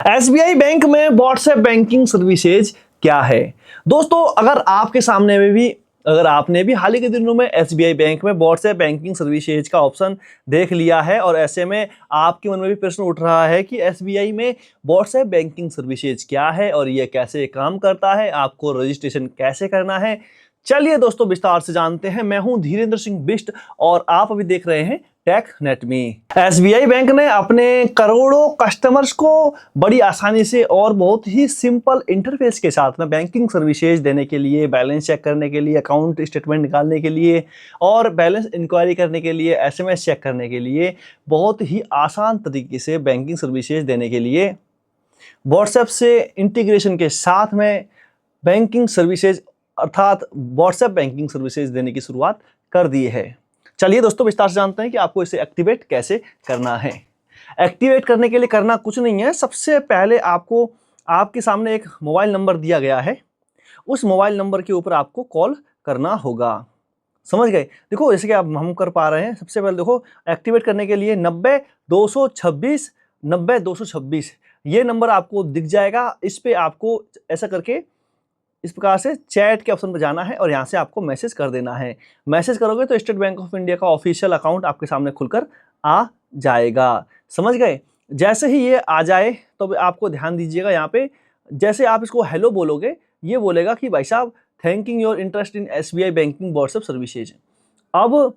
SBI bank में WhatsApp banking services क्या है। दोस्तों, अगर आपने भी हाल ही के दिनों में एसबीआई बैंक में व्हाट्सएप बैंकिंग सर्विसेज का ऑप्शन देख लिया है और ऐसे में आपके मन में भी प्रश्न उठ रहा है कि एसबीआई में व्हाट्सएप बैंकिंग सर्विसेज क्या है और ये कैसे काम करता है, आपको रजिस्ट्रेशन कैसे करना है। चलिए दोस्तों, विस्तार से जानते हैं। मैं हूं धीरेन्द्र सिंह बिष्ट और आप अभी देख रहे हैं टेक नेट में। एसबीआई बैंक ने अपने करोड़ों कस्टमर्स को बड़ी आसानी से और बहुत ही सिंपल इंटरफेस के साथ में बैंकिंग सर्विसेज देने के लिए, बैलेंस चेक करने के लिए, अकाउंट स्टेटमेंट निकालने के लिए और बैलेंस इंक्वायरी करने के लिए, एसएमएस चेक करने के लिए बहुत ही आसान तरीके से बैंकिंग सर्विसेज देने के लिए व्हाट्सएप से इंटीग्रेशन के साथ में बैंकिंग सर्विसेज अर्थात व्हाट्सएप बैंकिंग सर्विसेज देने की शुरुआत कर दी है। चलिए दोस्तों, विस्तार से जानते हैं कि आपको इसे एक्टिवेट कैसे करना है। एक्टिवेट करने के लिए करना कुछ नहीं है। सबसे पहले आपको आपके सामने एक मोबाइल नंबर दिया गया है, उस मोबाइल नंबर के ऊपर आपको कॉल करना होगा। समझ गए? देखो, जैसे कि आप हम कर पा रहे हैं। सबसे पहले देखो, एक्टिवेट करने के लिए 90-226 90-226 ये नंबर आपको दिख जाएगा। इस पे आपको ऐसा करके इस प्रकार से चैट के ऑप्शन पर जाना है और यहाँ से आपको मैसेज कर देना है। मैसेज करोगे तो स्टेट बैंक ऑफ इंडिया का ऑफिशियल अकाउंट आपके सामने खुलकर आ जाएगा। समझ गए? जैसे ही ये आ जाए तो आपको ध्यान दीजिएगा, यहाँ पे जैसे आप इसको हेलो बोलोगे, ये बोलेगा कि भाई साहब, thanking your interest in SBI banking WhatsApp services. अब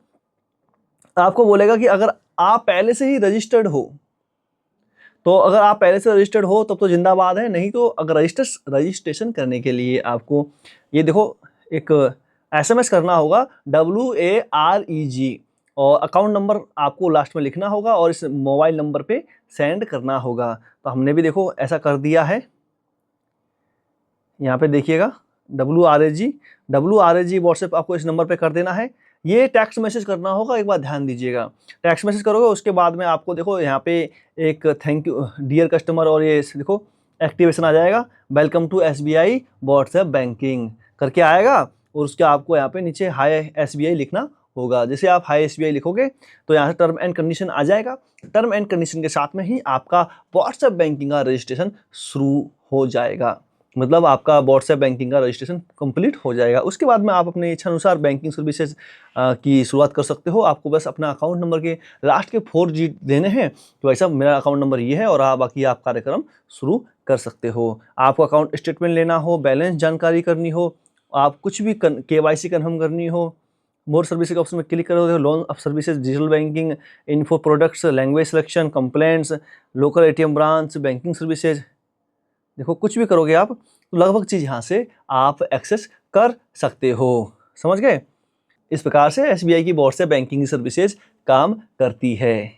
आपको बोलेगा कि अगर आप पहले से ही रजिस्टर्ड हो, तो अगर आप पहले से रजिस्टर्ड हो तब तो जिंदाबाद है, नहीं तो अगर रजिस्ट्रेशन करने के लिए आपको ये देखो एक एसएमएस करना होगा WAREG और अकाउंट नंबर आपको लास्ट में लिखना होगा और इस मोबाइल नंबर पे सेंड करना होगा। तो हमने भी देखो ऐसा कर दिया है। यहाँ पे देखिएगा WAREG व्हाट्सएप आपको इस नंबर पे कर देना है। ये टेक्स्ट मैसेज करना होगा, एक बार ध्यान दीजिएगा। टेक्स्ट मैसेज करोगे, उसके बाद में आपको देखो यहाँ पे एक थैंक यू डियर कस्टमर और ये देखो एक्टिवेशन आ जाएगा, welcome to SBI WhatsApp banking करके आएगा और उसके आपको यहाँ पे नीचे हाय एसबीआई लिखना होगा। जैसे आप हाय एसबीआई लिखोगे तो यहाँ से टर्म एंड कंडीशन आ जाएगा। टर्म एंड कंडीशन के साथ में ही आपका व्हाट्सएप बैंकिंग का रजिस्ट्रेशन शुरू हो जाएगा, मतलब आपका व्हाट्सएप बैंकिंग का रजिस्ट्रेशन कंप्लीट हो जाएगा। उसके बाद में आप अपने इच्छा अनुसार बैंकिंग सर्विसेज की शुरुआत कर सकते हो। आपको बस अपना अकाउंट नंबर के लास्ट के 4 डिजिट देने हैं कि भाई साहब मेरा अकाउंट नंबर ये है और आप बाकी आप कार्यक्रम शुरू कर सकते हो। आपको अकाउंट स्टेटमेंट लेना हो, बैलेंस जानकारी करनी हो, आप कुछ भी KYC कन्फर्म करनी हो, मोर सर्विसेज ऑप्शन में क्लिक करोगे, loan of services, digital banking, info products, language selection, complaints, local ATM branch, banking services, देखो कुछ भी करोगे आप तो लगभग चीज़ यहाँ से आप एक्सेस कर सकते हो। समझ गए? इस प्रकार से एसबीआई की व्हाट्सएप बैंकिंग सर्विसेज काम करती है।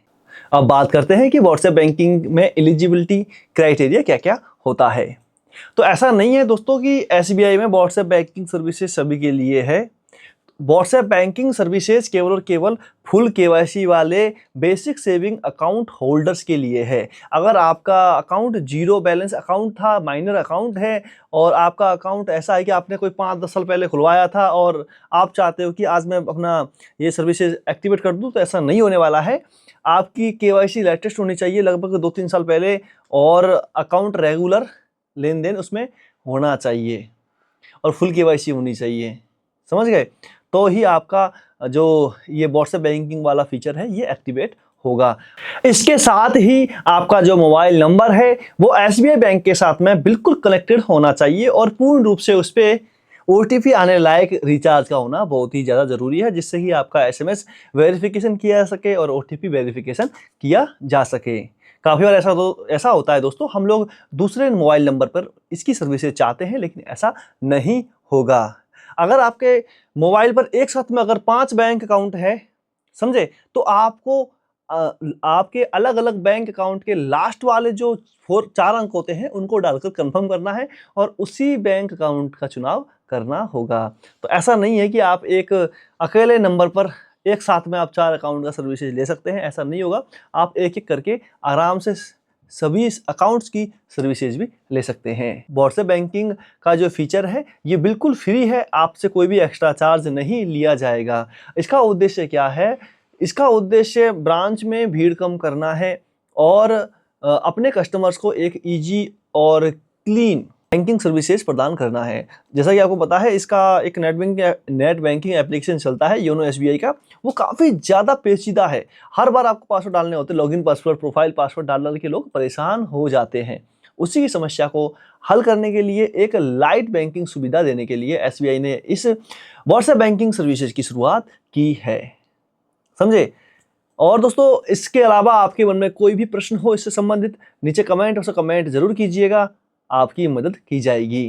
अब बात करते हैं कि व्हाट्सएप बैंकिंग में एलिजिबिलिटी क्राइटेरिया क्या क्या होता है। तो ऐसा नहीं है दोस्तों कि एसबीआई में व्हाट्सएप बैंकिंग सर्विसेज सभी के लिए है। व्हाट्सएप बैंकिंग सर्विसेज केवल और केवल फुल KYC वाले बेसिक सेविंग अकाउंट होल्डर्स के लिए है। अगर आपका अकाउंट जीरो बैलेंस अकाउंट था, माइनर अकाउंट है और आपका अकाउंट ऐसा है कि आपने कोई 5-10 साल पहले खुलवाया था और आप चाहते हो कि आज मैं अपना ये सर्विसेज एक्टिवेट कर दूं, तो ऐसा नहीं होने वाला है। आपकी KYC लेटेस्ट होनी चाहिए, लगभग 2-3 साल पहले, और अकाउंट रेगुलर लेन देन उसमें होना चाहिए और फुल KYC होनी चाहिए। समझ गए? तो ही आपका जो ये व्हाट्सएप बैंकिंग वाला फीचर है ये एक्टिवेट होगा। इसके साथ ही आपका जो मोबाइल नंबर है वो एसबीआई बैंक के साथ में बिल्कुल कनेक्टेड होना चाहिए और पूर्ण रूप से उस पर OTP आने लायक रिचार्ज का होना बहुत ही ज़्यादा ज़रूरी है, जिससे ही आपका SMS वेरिफिकेशन किया जा सके और OTP वेरिफिकेशन किया जा सके। काफ़ी बार ऐसा होता है दोस्तों, हम लोग दूसरे मोबाइल नंबर पर इसकी सर्विसेज चाहते हैं, लेकिन ऐसा नहीं होगा। अगर आपके मोबाइल पर एक साथ में अगर 5 बैंक अकाउंट है, समझे, तो आपको आपके अलग अलग बैंक अकाउंट के लास्ट वाले जो 4 अंक होते हैं उनको डालकर कंफर्म करना है और उसी बैंक अकाउंट का चुनाव करना होगा। तो ऐसा नहीं है कि आप एक अकेले नंबर पर एक साथ में आप 4 अकाउंट का सर्विसेज ले सकते हैं, ऐसा नहीं होगा। आप एक एक करके आराम से सभी अकाउंट्स की सर्विसेज भी ले सकते हैं। व्हाट्सएप बैंकिंग का जो फीचर है ये बिल्कुल फ्री है, आपसे कोई भी एक्स्ट्रा चार्ज नहीं लिया जाएगा। इसका उद्देश्य क्या है? इसका उद्देश्य ब्रांच में भीड़ कम करना है और अपने कस्टमर्स को एक ईजी और क्लीन बैंकिंग सर्विसेज प्रदान करना है। जैसा कि आपको पता है, इसका एक नेट बैंकिंग एप्लीकेशन चलता है योनो एसबीआई का, वो काफ़ी ज़्यादा पेचीदा है। हर बार आपको पासवर्ड डालने होते हैं, लॉगिन पासवर्ड, प्रोफाइल पासवर्ड डाल के लोग परेशान हो जाते हैं। उसी की समस्या को हल करने के लिए एक लाइट बैंकिंग सुविधा देने के लिए एसबीआई ने इस व्हाट्सएप बैंकिंग सर्विसेज की शुरुआत की है। समझे? और दोस्तों, इसके अलावा आपके मन में कोई भी प्रश्न हो इससे संबंधित, नीचे कमेंट जरूर कीजिएगा, आपकी मदद की जाएगी।